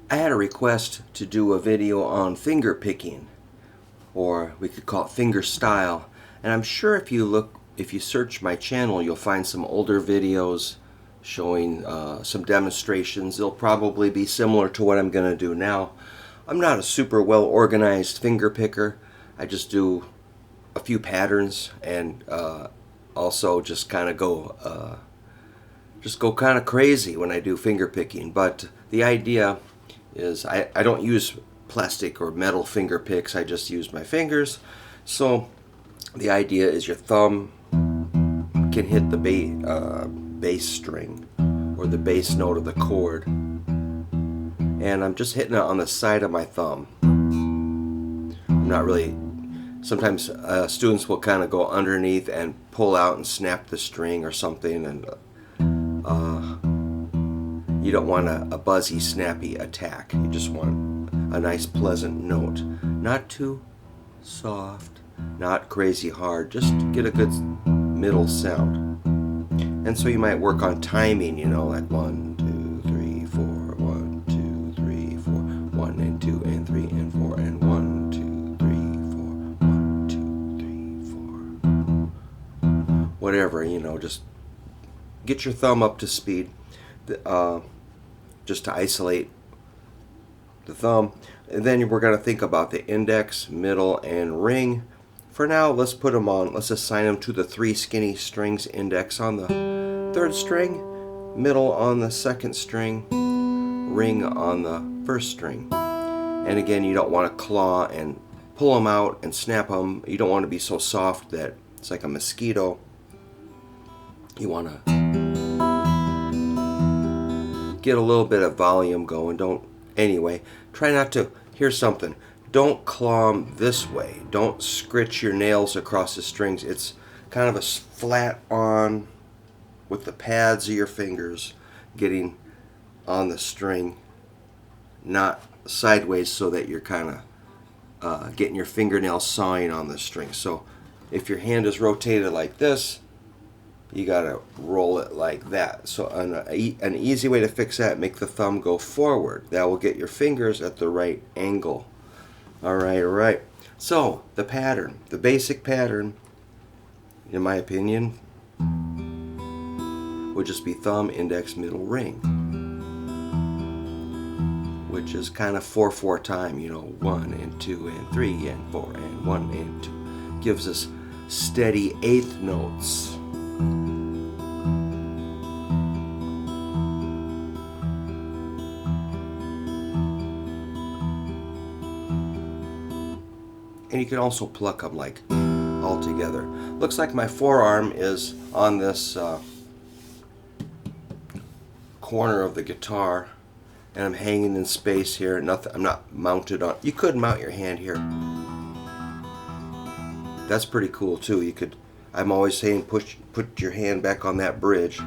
I had a request to do a video on finger picking, or we could call it finger style. And I'm sure if you search my channel, you'll find some older videos showing some demonstrations. They'll probably be similar to what I'm going to do now. I'm not a super well organized finger picker. I just do a few patterns and also just kind of go kind of crazy when I do finger picking. But the idea is I don't use plastic or metal finger picks. I just use my fingers. So the idea is your thumb can hit the bass string or the bass note of the chord, and I'm just hitting it on the side of my thumb. I'm not really, sometimes students will kind of go underneath and pull out and snap the string or something, and you don't want a buzzy, snappy attack. You just want a nice, pleasant note. Not too soft, not crazy hard. Just get a good middle sound. And so you might work on timing, like 1, 2, 3, 4, 1, 2, 3, 4, 1 and 2 and 3 and 4 and 1, 2, 3, 4, 1, 2, 3, 4. Whatever, just get your thumb up to speed. Just to isolate the thumb. And then we're going to think about the index, middle, and ring. For now, let's put them on. Let's assign them to the 3 skinny strings. Index on the 3rd string, middle on the 2nd string, ring on the 1st string. And again, you don't want to claw and pull them out and snap them. You don't want to be so soft that it's like a mosquito. You want to get a little bit of volume going. Try not to, here's something, don't claw them this way. Don't scritch your nails across the strings. It's kind of a flat on with the pads of your fingers getting on the string, not sideways so that you're kind of getting your fingernails sawing on the string. So if your hand is rotated like this, you gotta roll it like that. So an easy way to fix that, make the thumb go forward. That will get your fingers at the right angle. All right. So the pattern, the basic pattern, in my opinion, would just be thumb, index, middle, ring, which is kind of 4/4 time. 1 and 2 and 3 and 4 and 1 and 2 gives us steady 8th notes. And you can also pluck them like all together. Looks like my forearm is on this corner of the guitar, and I'm hanging in space here. I'm not mounted on. You could mount your hand here. That's pretty cool too. I'm always saying put your hand back on that bridge.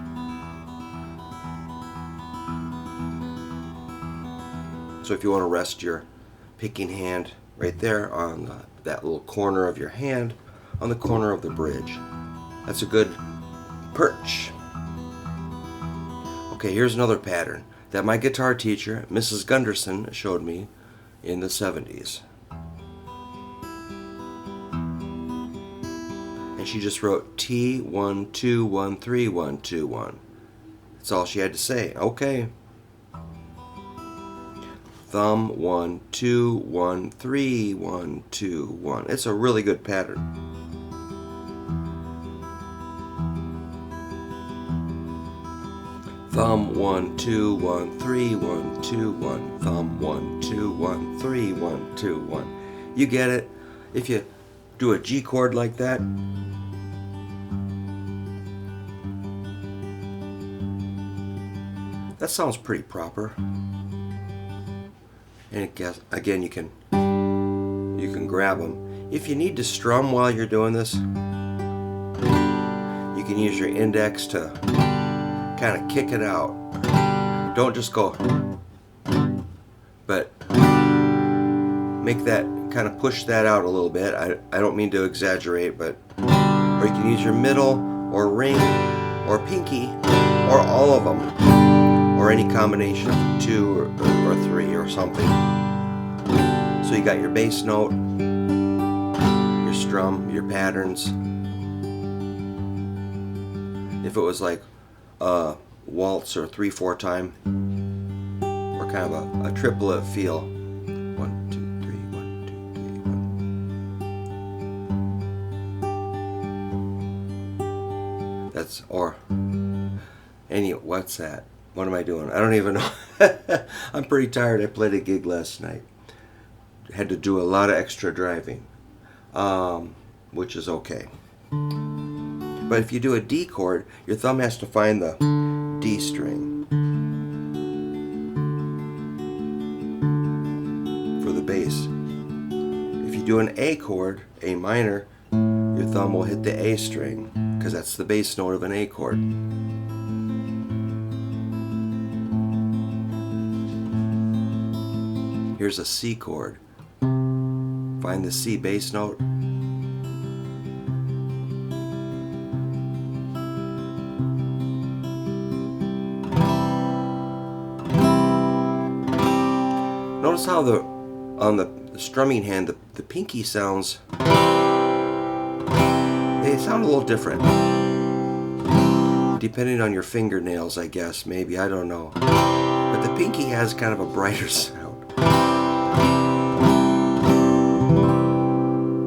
So if you want to rest your picking hand right there on that little corner of your hand, on the corner of the bridge, that's a good perch. Okay, here's another pattern that my guitar teacher, Mrs. Gunderson, showed me in the 70s. And she just wrote T 1 2 1 3 1 2 1. That's all she had to say. Okay. Thumb 1 2 1 3 1 2 1. It's a really good pattern. Thumb 1 2 1 3 1 2 1. Thumb 1 2 1 3 1 2 1. You get it? If you do a G chord like that, that sounds pretty proper. And again, you can grab them. If you need to strum while you're doing this, you can use your index to kind of kick it out. Don't just go, but make that, kind of push that out a little bit. I don't mean to exaggerate, but, or you can use your middle or ring or pinky or all of them, or any combination of 2 or 3 or something. So you got your bass note, your strum, your patterns. If it was like a waltz or 3/4 time, or kind of a triplet feel. 1, 2, 3, 1, 2, 3, 1. That's, or any, what's that? What am I doing? I don't even know. I'm pretty tired. I played a gig last night. Had to do a lot of extra driving, which is okay. But if you do a D chord, your thumb has to find the D string for the bass. If you do an A chord, A minor, your thumb will hit the A string because that's the bass note of an A chord. Here's a C chord. Find the C bass note. Notice how on the strumming hand, the pinky sounds, they sound a little different. Depending on your fingernails, I guess, maybe, I don't know. But the pinky has kind of a brighter sound.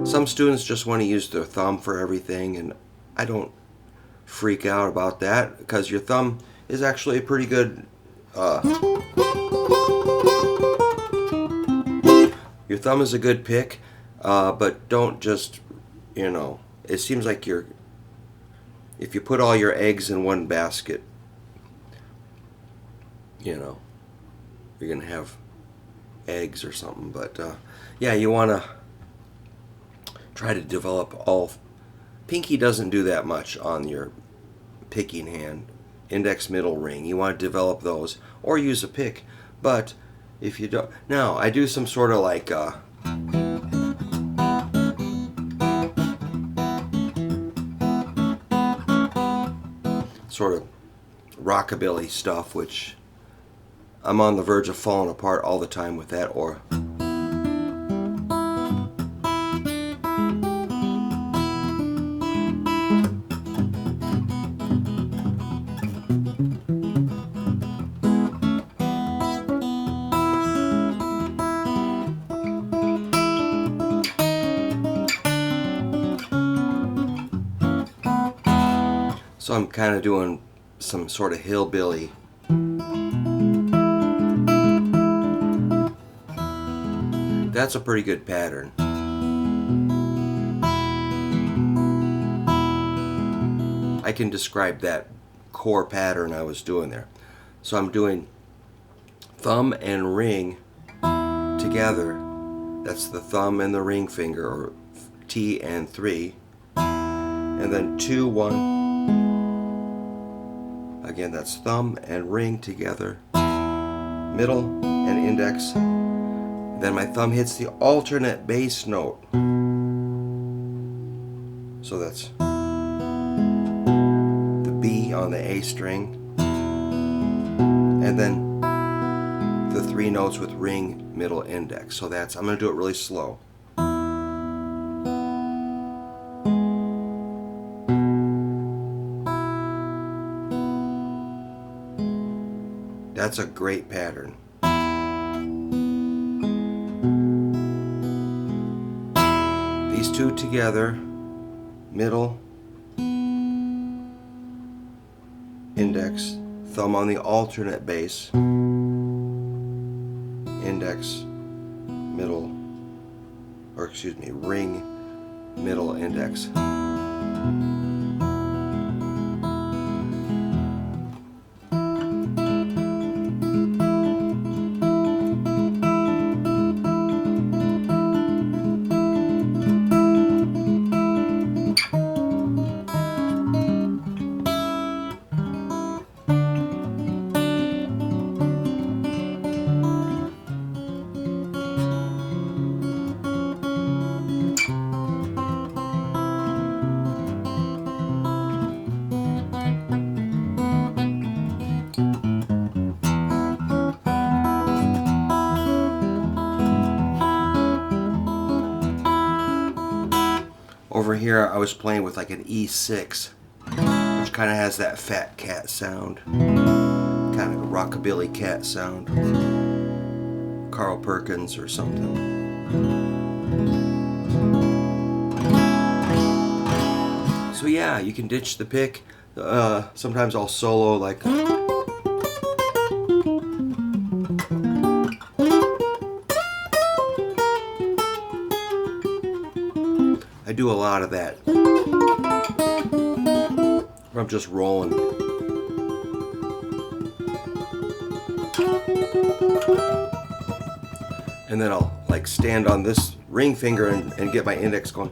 Some students just want to use their thumb for everything, and I don't freak out about that because your thumb is actually a pretty good your thumb is a good pick, but don't just, it seems like if you put all your eggs in one basket, you're going to have eggs or something. But yeah, you want to try to develop all. Pinky doesn't do that much on your picking hand. Index, middle, ring. You want to develop those or use a pick. But if you don't, now I do some sort of like sort of rockabilly stuff, which I'm on the verge of falling apart all the time with that. Or so I'm kind of doing some sort of hillbilly. That's a pretty good pattern. I can describe that core pattern I was doing there. So I'm doing thumb and ring together. That's the thumb and the ring finger, or T and 3. And then 2, 1. Again, that's thumb and ring together, middle and index. Then my thumb hits the alternate bass note. So that's the B on the A string. And then the 3 notes with ring, middle, index. So that's, I'm going to do it really slow. That's a great pattern. These two together, middle, index, thumb on the alternate bass, index, middle, or excuse me, ring, middle, index. here I was playing with like an E6, which kind of has that fat cat sound, kind of a rockabilly cat sound, Carl Perkins or something. So yeah, you can ditch the pick. Sometimes I'll solo like I do a lot of that where I'm just rolling. And then I'll like stand on this ring finger and get my index going.